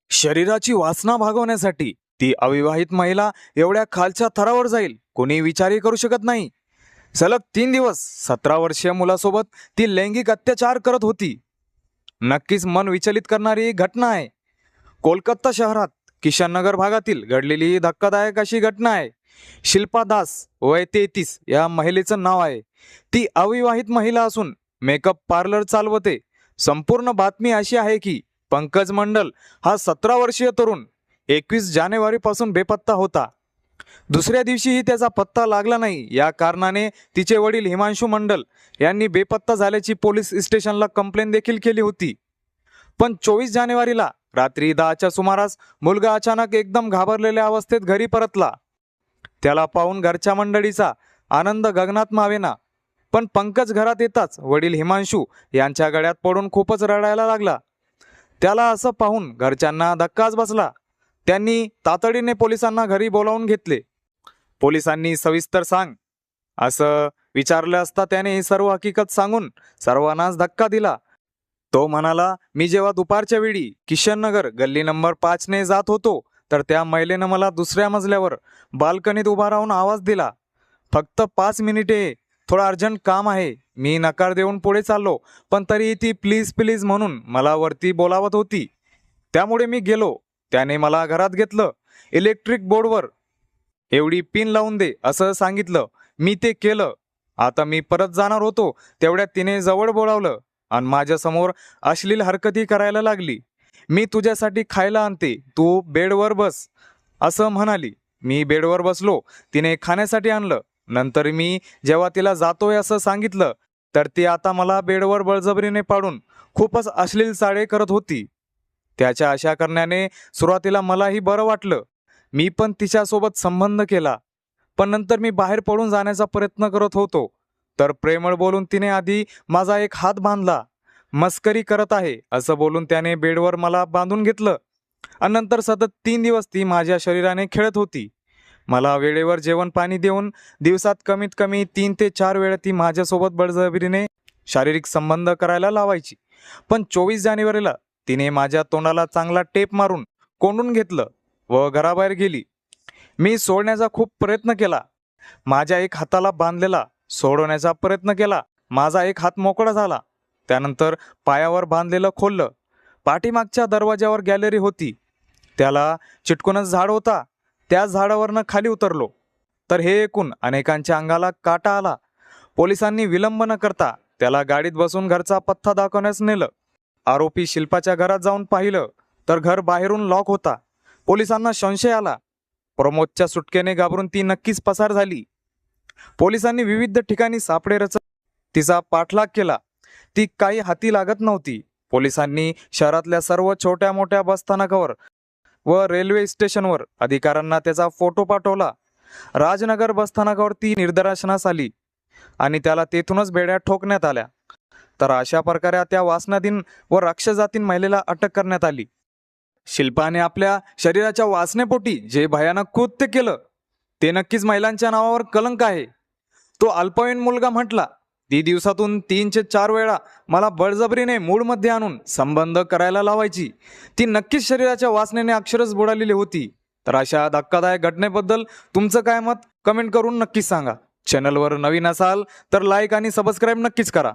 शरीराची वासना भागवण्यासाठी ती अविवाहित महिला एवढ्या खालच्या थरावर जाईल कोणी विचारही करू शकत नाही। सलग 3 दिवस 17 वर्षीय मुलासोबत ती लैंगिक अत्याचार करत होती। नक्कीच मन विचलित करणारी ही घटना आहे। कोलकाता शहरात किशननगर भागातील घडलेली ही धक्कादायक अशी घटना आहे। शिल्पा दास वय 33 या महिलेचं नाव आहे। ती अविवाहित महिला असून मेकअप पार्लर चालवते। संपूर्ण बातमी अशी आहे की पंकज मंडल हा 17 वर्षीय तरुण 21 जानेवारीपासून बेपत्ता होता। दुसऱ्या दिवशीही त्याचा पत्ता लागला नाही। या कारणाने तिचे वडील हिमांशु मंडल यांनी बेपत्ता झाल्याची पोलीस स्टेशनला कंप्लेंट देखील केली होती। पण 24 जानेवारीला रात्री 10च्या सुमारास मुलगा अचानक एकदम घाबरलेल्या अवस्थेत घरी परतला। त्याला पाहून घरच्या मंडळीचा आनंद गगनात मावेना। पण पंकज घरात येताच वडील हिमांशु यांच्या गळ्यात पडून खूपच रडायला लागला। त्याला असं पाहून घरच्यांना धक्काच बसला। त्यांनी तातडीने पोलिसांना घरी बोलावून घेतले। पोलिसांनी सविस्तर सांग असं विचारलं असता त्याने ही सर्व हकीकत सांगून सर्वांनाच धक्का दिला। तो म्हणाला, मी जेव्हा दुपारच्या वेळी किशननगर गल्ली नंबर 5 ने जात होतो तर त्या महिलेनं मला दुसऱ्या मजल्यावर बाल्कनीत उभा राहून आवाज दिला, फक्त 5 मिनिटे, थोडं अर्जंट काम आहे। मी नकार देऊन पुढे चाललो, पण तरी ती प्लीज प्लीज म्हणून मला वरती बोलावत होती। त्यामुळे मी गेलो। त्याने मला घरात घेतलं। इलेक्ट्रिक बोर्डवर एवढी पिन लावून दे असं सांगितलं। मी ते केलं। आता मी परत जाणार होतो तेवढ्यात तिने जवळ बोलावलं आणि माझ्यासमोर अश्लील हरकती करायला लागली। मी तुझ्यासाठी खायला आणते, तू बेडवर बस असं म्हणाली। मी बेडवर बसलो। तिने खाण्यासाठी आणलं। नंतर मी जेव्हा तिला जातोय असं सांगितलं तर ती आता मला बेडवर बळजबरीने पाडून खूपच अश्लील चाळे करत होती। त्याच्या अशा करण्याने सुरुवातीला मलाही बरं वाटलं। मी पण तिच्यासोबत संबंध केला। पण नंतर मी बाहेर पडून जाण्याचा प्रयत्न करत होतो तर प्रेमळ बोलून तिने आधी माझा एक हात बांधला। मस्करी करत आहे असं बोलून त्याने बेडवर मला बांधून घेतलं आणि नंतर सतत 3 दिवस ती माझ्या शरीराने खेळत होती। मला वेळेवर जेवण पाणी देऊन दिवसात कमीत कमी 3 ते 4 वेळा ती माझ्यासोबत बळजबरीने शारीरिक संबंध करायला लावायची। पण 24 जानेवारीला तिने माझ्या तोंडाला चांगला टेप मारून कोंडून घेतलं व घराबाहेर गेली। मी सोडण्याचा खूप प्रयत्न केला। माझ्या एक हाताला बांधलेला सोडवण्याचा प्रयत्न केला। माझा एक हात मोकळा झाला। त्यानंतर पायावर बांधलेलं खोललं। पाठीमागच्या दरवाज्यावर गॅलरी होती, त्याला चिटकूनच झाड होता। त्या झाडावरनं खाली उतरलो तर हे ऐकून अनेकांच्या अंगाला काटा आला। पोलिसांनी विलंब न करता त्याला गाडीत बसून घरचा पत्ता दाखवण्यास नेलं। आरोपी शिल्पाच्या घरात जाऊन पाहिलं तर घर बाहेरून लॉक होता। पोलिसांना संशय आला। प्रमोदच्या सुटकेने घाबरून ती नक्कीच पसार झाली। पोलिसांनी विविध ठिकाणी सापळे रचत तिचा पाठलाग केला। ती काही हाती लागत नव्हती। पोलिसांनी शहरातल्या सर्व छोट्या मोठ्या बसस्थानकावर व रेल्वे स्टेशनवर अधिकाऱ्यांना त्याचा फोटो पाठवला। राजनगर बसस्थानकावर ती निदर्शनास आली आणि त्याला तेथूनच बेड्या ठोकण्यात आल्या। तर अशा प्रकारे त्या वासनाधीन व राक्षसाधीन महिलेला अटक करण्यात आली। शिल्पाने आपल्या शरीराच्या वासनेपोटी जे भयानक कृत्य केलं ते नक्कीच महिलांच्या नावावर कलंक आहे। तो अल्पवयीन मुलगा म्हटला, ती दिवसातून 3 ते 4 वेळा मला बळजबरीने मूडमध्ये आणून संबंध करायला लावायची। ती नक्कीच शरीराच्या वासनेने अक्षरच बुडालेली होती। तर अशा धक्कादायक घटनेबद्दल तुमचं काय मत कमेंट करून नक्कीच सांगा। चॅनलवर नवीन असाल तर लाईक आणि सबस्क्राईब नक्कीच करा।